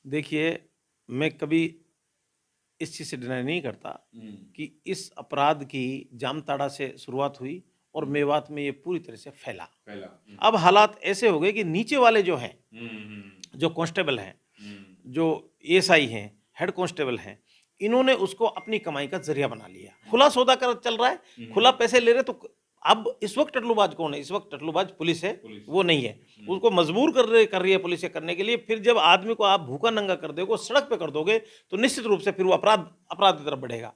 देखिए, मैं कभी इस चीज़ से डिनाई नहीं करता हुँ, कि इस अपराध की जामताड़ा से शुरुआत हुई और हुँ, मेवात में ये पूरी तरह से फैला। फैला। हुँ, अब हालात ऐसे हो गए कि नीचे वाले जो हैं, हुँ, हुँ, जो कांस्टेबल हैं, हुँ, जो एएसआई हैं, हेड कांस्टेबल हैं, इन्होंने उसको अपनी कमाई का ज़रिया बना लिया। हुँ, खुला सौदा कर चल रहा है, हुँ, खुला हुँ, पैसे ले रहे तो अब इस वक़्त टटलूबाज कौन है? इस वक़्त टटलूबाज पुलिस है, पुलिस। वो नहीं है। हुँ, उसको मजबूर कर रही है पुलिस ये करने के लिए। फिर जब आदमी को आप भूखा नंगा कर दोगे, सड़क पे कर दोगे, तो निश्चित रूप से फिर वो अपराध अपराध की तरफ बढ़ेगा।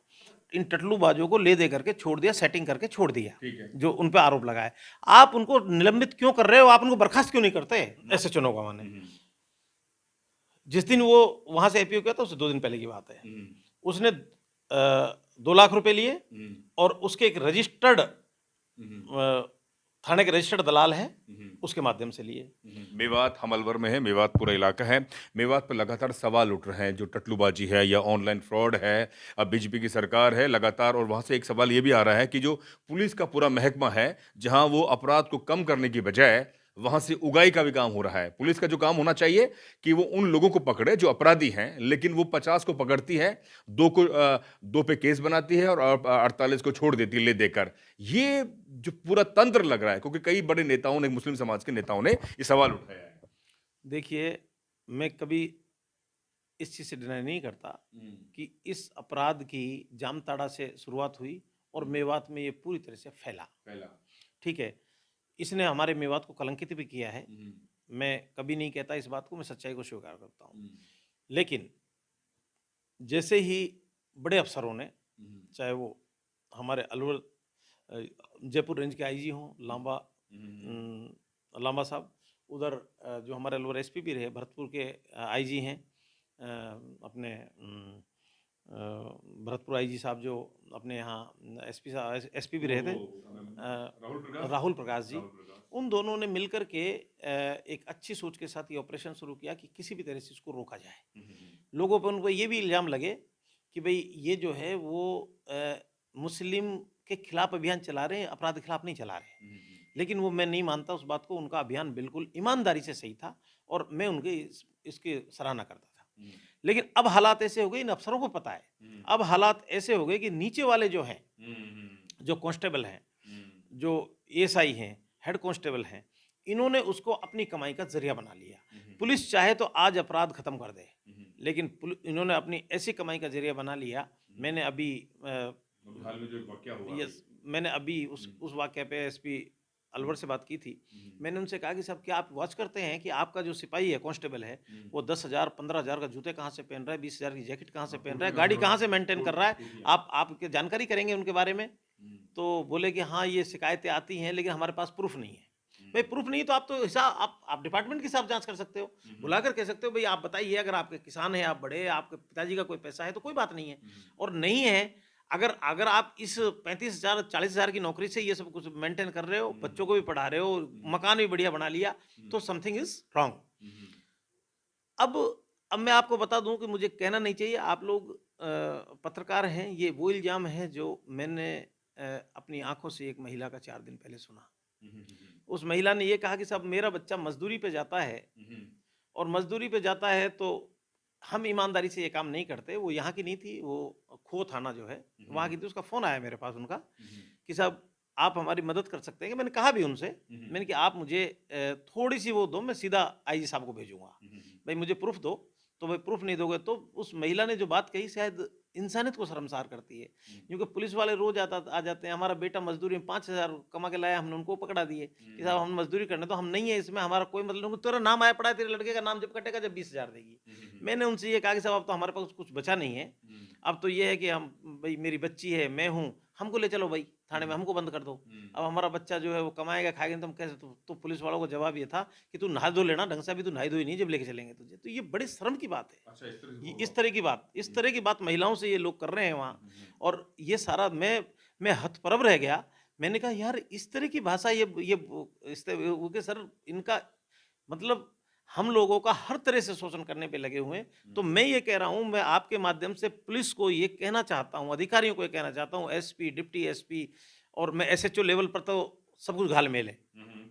इन टटलूबाजों को ले दे करके छोड़ दिया, सेटिंग करके छोड़ दिया, ठीक है। जो उन पे आरोप लगाए। आप उनको निलंबित क्यों कर रहे हो? आप उनको बर्खास्त क्यों नहीं करते? हुँ, एसएचओ नौगावा ने। हुँ, हुँ, जिस दिन वो वहाँ से आईपीओ किया था, उससे 2 दिन पहले की बात है। हुँ, उसने 2 लाख रुपए लिए हुँ, और उसके एक रजिस्टर्ड हुँ, हुँ, थाने के रजिस्टर्ड दलाल हैं, हुँ, उसके माध्यम से लिए। हुँ। मेवात हम अलवर में है, मेवात पूरा इलाका है। मेवात पर लगातार सवाल उठ रहे हैं, जो टटलूबाजी है या ऑनलाइन फ्रॉड है। अब बीजेपी की सरकार है लगातार और वहाँ से एक सवाल ये भी आ रहा है कि जो पुलिस का पूरा महकमा है, जहाँ वो अपराध को कम करने की बजाय वहाँ से उगाई का भी काम हो रहा है। पुलिस का जो काम होना चाहिए कि वो उन लोगों को पकड़े जो अपराधी हैं, लेकिन वो 50 को पकड़ती है, 2 पे केस बनाती है और 48 को छोड़ देती है ले देकर। ये जो पूरा तंत्र लग रहा है क्योंकि कई बड़े नेताओं ने मुस्लिम समाज के नेताओं ने ये सवाल उठाया है। देखिए, मैं कभी इस चीज़ से डिनाई नहीं करता हुँ, कि इस अपराध की जामताड़ा से शुरुआत हुई और हुँ, मेवात में ये पूरी तरह से फैला। पहला। ठीक है? इसने हमारे मेवात को कलंकित भी किया है। हुँ, मैं कभी नहीं कहता इस बात को, मैं सच्चाई को स्वीकार करता हूँ। हुँ, लेकिन जैसे ही बड़े अफ़सरों ने, हुँ, चाहे वो हमारे अलवर अ, जयपुर रेंज के आईजी हों, हुँ, हुँ, लांबा साहब, उधर जो हमारे अलवर एसपी भी रहे, भरतपुर के आईजी हैं, अपने भरतपुर आईजी साहब जो अपने यहाँ एसपी भी वो रहे थे, क्या नाम है? राहुल प्रकाश? राहुल प्रकाश जी। राहुल प्रकाश। उन दोनों ने मिलकर के एक अच्छी सोच के साथ ये ऑपरेशन शुरू किया कि किसी भी तरह से इसको रोका जाए। हुँ, हुँ, हुँ, लोगों पे उनको ये भी इल्ज़ाम लगे कि भई ये जो है वो मुस्लिम के खिलाफ अभियान चला रहे हैं, अपराध के खिलाफ नहीं चला रहे हैं। हुँ, हुँ, लेकिन वो मैं नहीं मानता उस बात को, उनका अभियान बिल्कुल ईमानदारी से सही था और मैं उनके इसकी सराहना करता था। हुँ, लेकिन अब हालात ऐसे हो गए, इन अफ़सरों को पता है। हुँ, अब हालात ऐसे हो गए कि नीचे वाले जो हैं, हुँ, हुँ, जो कांस्टेबल हैं, हुँ, जो एएसआई हैं, हेड कांस्टेबल हैं, इन्होंने उसको अपनी कमाई का ज़रिया बना लिया। हुँ, हुँ, पुलिस चाहे तो आज अपराध खत्म कर दे, हुँ, हुँ, लेकिन इन्होंने अपनी ऐसी कमाई का ज़रिया बना लिया। हुँ। मैंने अभी अभी हाल में जो एक वाकया हुआ अभी। यस, मैंने अभी हुँ, उस वाक़ये पे एसपी हुँ, अलवर से बात की थी। हुँ, मैंने उनसे कहा कि साहब, क्या आप वॉच करते हैं कि आपका जो सिपाही है, कांस्टेबल है, हुँ। वो 10,000 15,000 का जूते कहाँ से पहन रहा है, 20,000 की जैकेट कहाँ से हाँ, पहन रहा कोटे है, का गाड़ी हर कहाँ से मेंटेन कर रहा है? टोटियाँ। आप जानकारी करेंगे उनके बारे में? हुँ, तो बोले कि हाँ, ये शिकायतें आती हैं, लेकिन हमारे पास प्रूफ़ नहीं है। हुँ, भई प्रूफ़ नहीं है तो आप तो हिसाब आप डिपार्टमेंट के हिसाब जाँच कर सकते हो। हुँ, हुँ, बुलाकर कह सकते हो, भई आप बताइए, अगर आपके किसान हैं, आप बड़े हैं, आपके पिताजी का कोई पैसा है तो कोई बात नहीं है। हुँ, और नहीं है, अगर अगर आप इस 35,000 40,000 की नौकरी से ये सब कुछ मेंटेन कर रहे हो, हुँ, बच्चों को भी पढ़ा रहे हो, हुँ, मकान भी बढ़िया बना लिया, हुँ, तो समथिंग इज़ रॉन्ग। हुँ, हुँ, अब अब मैं आपको बता दूँ कि मुझे कहना नहीं चाहिए, आप लोग पत्रकार हैं, ये वो इल्ज़ाम है जो मैंने अपनी आँखों से एक महिला का 4 दिन पहले सुना। हुँ, हुँ, हुँ, उस महिला ने ये कहा कि साहब, मेरा बच्चा मज़दूरी पे जाता है हुँ, हुँ, और मज़दूरी पे जाता है तो हम ईमानदारी से ये काम नहीं करते। वो यहाँ की नहीं थी, वो खो थाना जो है, हुँ, वहाँ की हुँ, थी। उसका फ़ोन आया मेरे पास उनका हुँ, कि साहब, आप हमारी मदद कर सकते हैं क्या? मैंने कहा भी उनसे, हुँ, हुँ, मैंने कि आप मुझे थोड़ी-सी वो दो, मैं सीधा आईजी साहब को भेजूँगा। हुँ, हुँ, भई मुझे प्रूफ़ दो, तो भई प्रूफ़ नहीं दोगे तो उस महिला ने जो बात कही शायद इंसानियत को शर्मसार करती है। हुँ, क्योंकि पुलिस वाले रोज़ आ जाते हैं, हमारा बेटा मज़दूरी में 5,000 कमा के लाया, हमने उनको पकड़ा दिए कि साहब, हुँ, हम मज़दूरी करने दो, हम नहीं है इसमें, हमारा कोई मतलब नहीं, तेरा नाम आया पड़ा है, तेरे लड़के का नाम जब कटेगा, जब 20,000 देगी। हुँ, हुँ, हुँ, मैंने उनसे ये कहा कि साहब, अब तो हमारे पास कुछ बचा नहीं है। हुँ, अब तो ये है कि हम, भई मेरी बच्ची है, मैं हूँ, हमको ले चलो भई थाने में, हुँ, हमको बंद कर दो। हुँ, अब हमारा बच्चा जो है वो कमाएगा, खाएगा नहीं, तो हम कैसे? तो पुलिस वालों का जवाब ये था कि तू नहा धो लेना ढंग से, अभी तू नहाई धोई नहीं, जब लेके चलेंगे तुझे। तो ये बड़ी शर्म की बात है। अच्छा इस तरह से ये हुआ हुआ। इस हुँ, तरह की बात महिलाओं से ये लोग कर रहे हैं हुँ, वहाँ। हुँ, हुँ, और ये सारा मैं हतप्रभ रह गया। मैंने कहा, यार, इस तरह की भाषा, ये वो इस तरह वो कि सर, इनका मतलब हम लोगों का हर तरह से शोषण करने पे लगे हुए हैं। हुँ, तो मैं ये कह रहा हूँ, मैं आपके माध्यम से पुलिस को ये कहना चाहता हूँ, अधिकारियों को ये कहना चाहता हूँ, एसपी, डिप्टी एसपी, और मैं एसएचओ लेवल पर तो सब कुछ घाल-मेल है।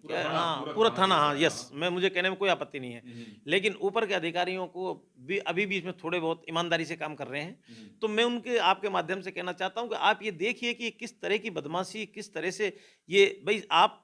हाँ, पूरा थाना हाँ, यस, मुझे कहने में कोई आपत्ति नहीं है। लेकिन ऊपर के अधिकारियों को भी अभी भी इसमें थोड़े बहुत ईमानदारी से काम कर रहे हैं। तो मैं उनके आपके माध्यम से कहना चाहता हूँ कि आप ये देखिए कि किस तरह की बदमाशी, किस तरह से ये भई आप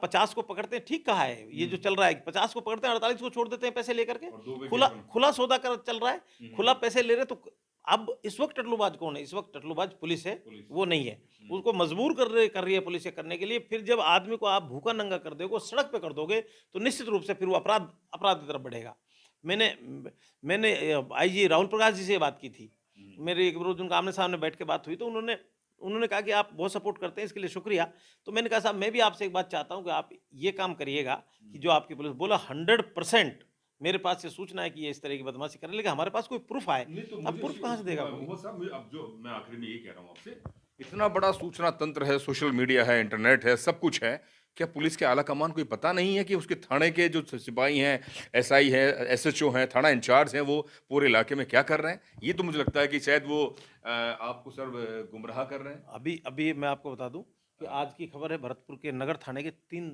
50 को पकड़ते हैं, ठीक कहा है, ये जो चल रहा है 50 को पकड़ते हैं, 48 को छोड़ देते हैं पैसे लेकर के। और 2 खुला वेकेशन। खुला सौदा कर चल रहा है, खुला पैसे ले रहे हैं तो अब इस वक़्त टटलूबाज कौन है? इस वक़्त टटलूबाज पुलिस है, पुलिस। वो नहीं है। उसको मजबूर कर रही है पुलिस ये करने के लिए। फिर जब आदमी को आप भूखा नंगा कर दोगे, सड़क पे कर दोगे, तो निश्चित रूप से फिर वो अपराध की तरफ बढ़ेगा। मैंने आईजी राहुल प्रकाश जी से ये बात की थी। मेरे एक रोज़ उनका आमने-सामने बैठ के बात हुई तो उन्होंने कहा कि आप बहुत सपोर्ट करते हैं, इसके लिए शुक्रिया। तो मैंने कहा साहब मैं भी आपसे एक बात चाहता हूँ कि आप ये काम करिएगा कि जो आपकी पुलिस बोला 100% मेरे पास ये सूचना है कि ये इस तरह की बदमाशी कर रहे हैं, लेकिन हमारे पास कोई प्रूफ आए। नहीं तो अब मुझे प्रूफ कहाँ से देगा कोई? मोहम्मद साहब अब जो मैं आखिरी में ये कह रहा हूँ आपसे, इतना बड़ा सूचना तंत्र है, सोशल मीडिया है, इंटरनेट है, सब कुछ है। क्या पुलिस के आला कमान को ये पता नहीं है कि उसके थाने के जो सिपाही हैं, एसआई हैं, एसएचओ हैं, थाना इंचार्ज हैं, वो पूरे इलाके में क्या कर रहे हैं? ये तो मुझे लगता है कि शायद वो आपको सर गुमराह कर रहे हैं। अभी मैं आपको बता दूं कि आज की खबर है भरतपुर के नगर थाने के 3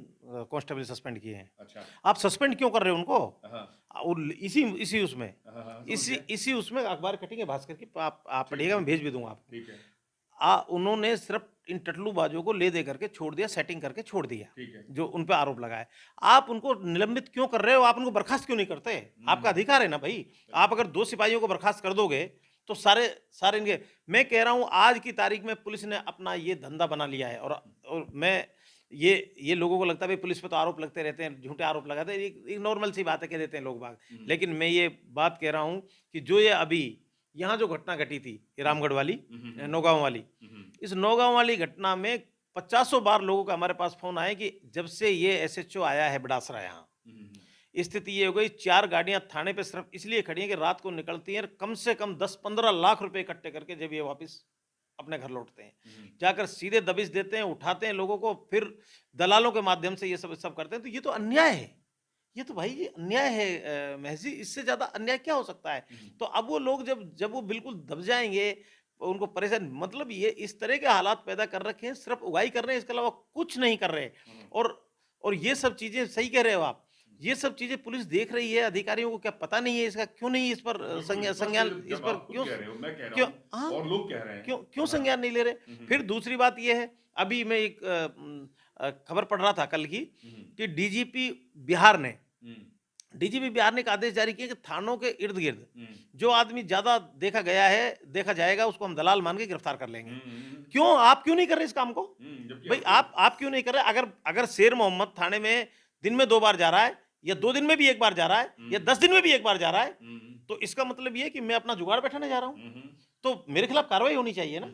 कांस्टेबल सस्पेंड किए हैं। अच्छा। आप सस्पेंड क्यों कर रहे हो उनको? हाँ, और इसी उसमें हाँ, हाँ, समझ गया। इसी उसमें अखबार कटिंग है भास्कर की, आप पढ़िएगा, मैं भेज भी दूंगा आपको। ठीक है, उन्होंने सिर्फ इन टटलूबाजों को ले दे करके छोड़ दिया, सेटिंग करके छोड़ दिया, ठीक है। जो उन पे आरोप लगा है। आप उनको निलंबित क्यों कर रहे हो? आप उनको बर्खास्त क्यों नहीं करते? आपका अधिकार है ना भाई। आप अगर 2 सिपाहियों को बर्खास्त कर दोगे तो सारे इनके, मैं कह रहा हूं आज की तारीख में पुलिस ने अपना ये धंधा बना लिया है। और मैं ये लोगों को लगता है भाई पुलिस पे तो आरोप लगते रहते हैं, झूठे आरोप लगाते हैं, एक नॉर्मल सी बात है, कह देते हैं लोग बाग। लेकिन मैं ये बात कह रहा हूं कि जो ये अभी यहाँ जो घटना घटी थी, ये रामगढ़ वाली, नौगांव वाली, इस नौगांव वाली घटना में 50 बार लोगों का हमारे पास फोन आए कि जब से ये एसएचओ आया है बड़ासरा यहाँ, स्थिति ये हो गई 4 गाड़ियां थाने पे सिर्फ इसलिए खड़ी हैं कि रात को निकलती हैं, कम से कम 10-15 लाख रुपए इकट्ठे करके जब ये वापस अपने घर लौटते हैं, जाकर सीधे दबिश देते हैं, उठाते हैं लोगों को, फिर दलालों के माध्यम से ये सब करते हैं। तो ये तो अन्याय है, ये तो भाई ये अन्याय है महजी, इससे ज्यादा अन्याय क्या हो सकता है? तो अब वो लोग जब वो बिल्कुल दब जाएंगे, उनको परेशान, मतलब ये इस तरह के हालात पैदा कर रखे हैं, सिर्फ उगाही कर रहे हैं, इसके अलावा कुछ नहीं कर रहे। और ये सब चीजें सही कह रहे हो आप, ये सब चीजें पुलिस देख रही है, अधिकारियों को क्या पता नहीं है? इसका क्यों नहीं इस पर संज्ञान, इस पर क्यों क्यों हाँ और लोग कह रहे हैं। क्यों संज्ञान नहीं ले रहे? फिर दूसरी बात ये है, अभी मैं एक खबर पढ़ रहा था कल की कि डीजीपी बिहार ने एक आदेश जारी किया कि थानों के इर्द गिर्द जो आदमी ज्यादा देखा जाएगा उसको हम दलाल मान के गिरफ्तार कर लेंगे। क्यों आप क्यों नहीं कर रहे इस काम को? भाई आप क्यों नहीं कर रहे? अगर शेर मोहम्मद थाने में दिन में 2 बार जा रहा है, या 2 दिन में भी 1 बार जा रहा है, या 10 दिन में भी 1 बार जा रहा है, तो इसका मतलब ये है कि मैं अपना जुगाड़ बैठाने जा रहा हूं, तो मेरे खिलाफ कार्रवाई होनी चाहिए ना।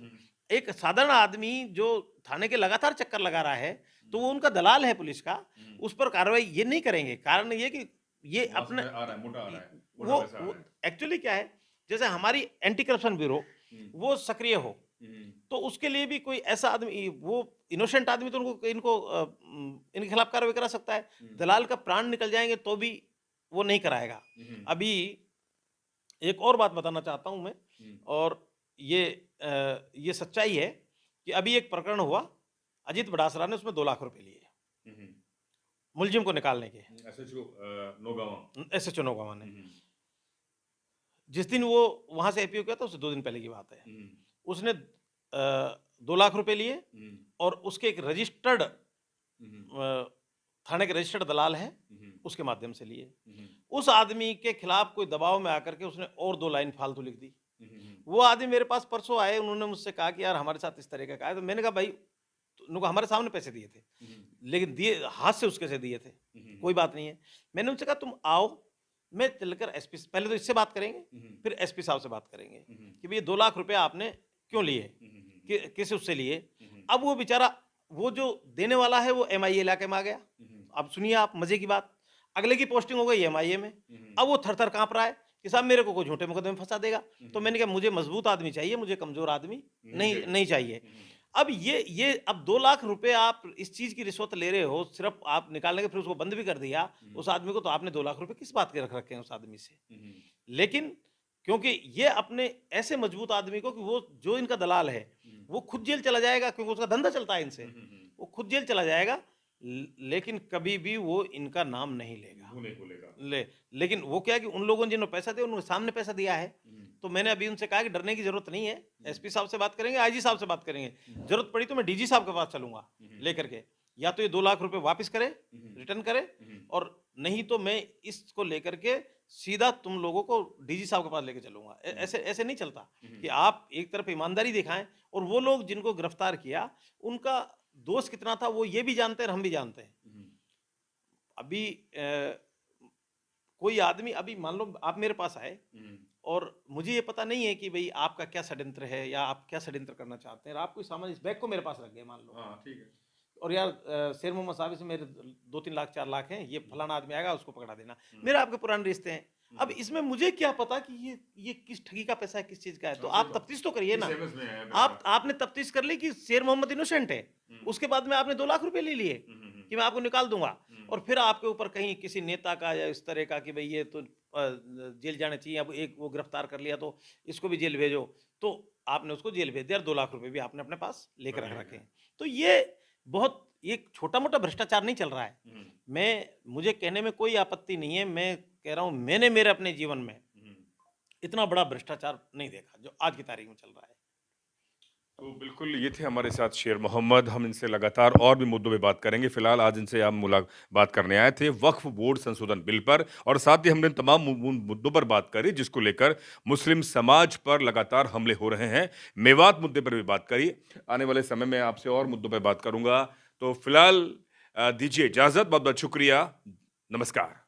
एक साधारण आदमी जो थाने के लगातार चक्कर लगा रहा है, तो वो उनका दलाल है पुलिस का, उस पर कार्रवाई ये नहीं करेंगे। कारण ये कि ये अपने वो एक्चुअली क्या है, जैसे हमारी एंटी करप्शन ब्यूरो वो सक्रिय हो, तो उसके लिए भी कोई ऐसा आदमी, वो इनोसेंट आदमी तो इनके खिलाफ कार्रवाई करा सकता है। दलाल का प्राण निकल जाएंगे तो भी वो नहीं कराएगा। अभी एक और बात बताना चाहता हूं मैं, और ये सच्चाई है कि अभी एक प्रकरण हुआ, अजीत बड़ासरा ने उसमें 2 लाख रुपए लिए मुलजिम को निकालने के, एसएचओ नौगांव ने। जिस दिन वो वहां से एपीओ किया था उससे 2 दिन पहले की बात है, उसने 2 लाख रुपए लिए, और उसके एक रजिस्टर्ड थाने के रजिस्टर्ड दलाल है, उसके माध्यम से लिए। उस आदमी के खिलाफ कोई दबाव में आकर के उसने और 2 लाइन फालतू लिख दी। वो आदमी मेरे पास परसों आए, उन्होंने मुझसे कहा कि यार हमारे साथ इस तरह का है। तो मैंने कहा भाई उनको हमारे सामने पैसे दिए थे, लेकिन दिए हाथ से उसके से दिए थे, कोई बात नहीं है। मैंने उनसे कहा तुम आओ, मैं चलकर एसपी, पहले तो इससे बात करेंगे, फिर एसपी साहब से बात करेंगे कि भाई 2 लाख रुपए आपने क्यों लिए, किस उससे लिए। अब वो बेचारा, वो जो देने वाला है वो एमआईए इलाके में आ गया। अब सुनिए आप मजे की बात, अगले की पोस्टिंग हो गई एमआईए में। अब वो थर थर कांप रहा है कि साहब मेरे को कोई झूठे मुकदमे में फंसा देगा। तो मैंने कहा मुझे मजबूत आदमी चाहिए, मुझे कमजोर आदमी नहीं चाहिए। अब ये अब 2 लाख रुपए आप इस चीज की रिश्वत ले रहे हो, सिर्फ आप निकालने के, फिर उसको बंद भी कर दिया उस आदमी को, तो आपने 2 लाख रुपए किस बात के रख रखे हैं उस आदमी से? लेकिन क्योंकि ये अपने ऐसे मजबूत आदमी को, कि वो जो इनका दलाल है वो खुद जेल चला जाएगा, क्योंकि उसका धंधा चलता है इनसे, वो खुद जेल चला जाएगा, लेकिन कभी भी वो इनका नाम नहीं लेगा। वो नहीं बोलेगा। लेकिन वो क्या है कि उन लोगों ने जिन्होंने पैसा दिया उन्होंने सामने पैसा दिया है, तो मैंने अभी उनसे कहा कि डरने की जरूरत नहीं है, एसपी साहब से बात करेंगे, आईजी साहब से बात करेंगे, जरूरत पड़ी तो मैं डीजी साहब के पास चलूंगा लेकर के, या तो ये 2 लाख रुपए वापस करे, रिटर्न करे, और नहीं तो मैं इसको लेकर के सीधा तुम लोगों को डीजी साहब के पास लेके चलूंगा। ऐसे ऐसे नहीं चलता कि आप एक तरफ ईमानदारी दिखाएं, और वो लोग जिनको गिरफ्तार किया उनका दोष कितना था वो ये भी जानते हैं और हम भी जानते हैं। अभी कोई आदमी, अभी मान लो आप मेरे पास आए और मुझे ये पता नहीं है कि भाई आपका क्या षड्यंत्र है या आप क्या षड्यंत्र करना चाहते हैं, और आप कोई सामान इस बैग को मेरे पास रख गए मान लो, हाँ, ठीक है। और यार शेर मोहम्मद साहब से मेरे 2-3 लाख 4 लाख हैं, ये फलाना आदमी आएगा उसको पकड़ा देना, मेरे आपके पुराने रिश्ते हैं, अब इसमें मुझे क्या पता कि ये किस ठगी का पैसा है, किस चीज का है, तो आप तफ्तीश तो करिए ना। आपने तफ्तीश कर ली कि शेर मोहम्मद इनोसेंट है, उसके बाद में आपने 2 लाख रुपए ले लिए कि मैं आपको निकाल दूंगा, और फिर आपके ऊपर कहीं किसी नेता का या इस तरह का कि भाई ये तो जेल जाना चाहिए, अब एक वो गिरफ्तार कर लिया तो इसको भी जेल भेजो, तो आपने उसको जेल भेज दिया और 2 लाख रुपए भी आपने अपने पास लेकर रख रखे हैं। तो ये बहुत एक छोटा मोटा भ्रष्टाचार नहीं चल रहा है। मुझे कहने में कोई आपत्ति नहीं है, मैं कह रहा हूं मैंने मेरे अपने जीवन में इतना बड़ा भ्रष्टाचार नहीं देखा जो आज की तारीख में चल रहा है। तो बिल्कुल ये थे हमारे साथ शेर मोहम्मद। हम इनसे लगातार और भी मुद्दों पे बात करेंगे। फिलहाल आज इनसे हम बात करने आए थे वक्फ बोर्ड संशोधन बिल पर, और साथ ही हमने तमाम मुद्दों पर बात करी जिसको लेकर मुस्लिम समाज पर लगातार हमले हो रहे हैं। मेवात मुद्दे पर भी बात करी। आने वाले समय में आपसे और मुद्दों पर बात करूंगा। तो फिलहाल दीजिए इजाजत। बहुत बहुत शुक्रिया। नमस्कार।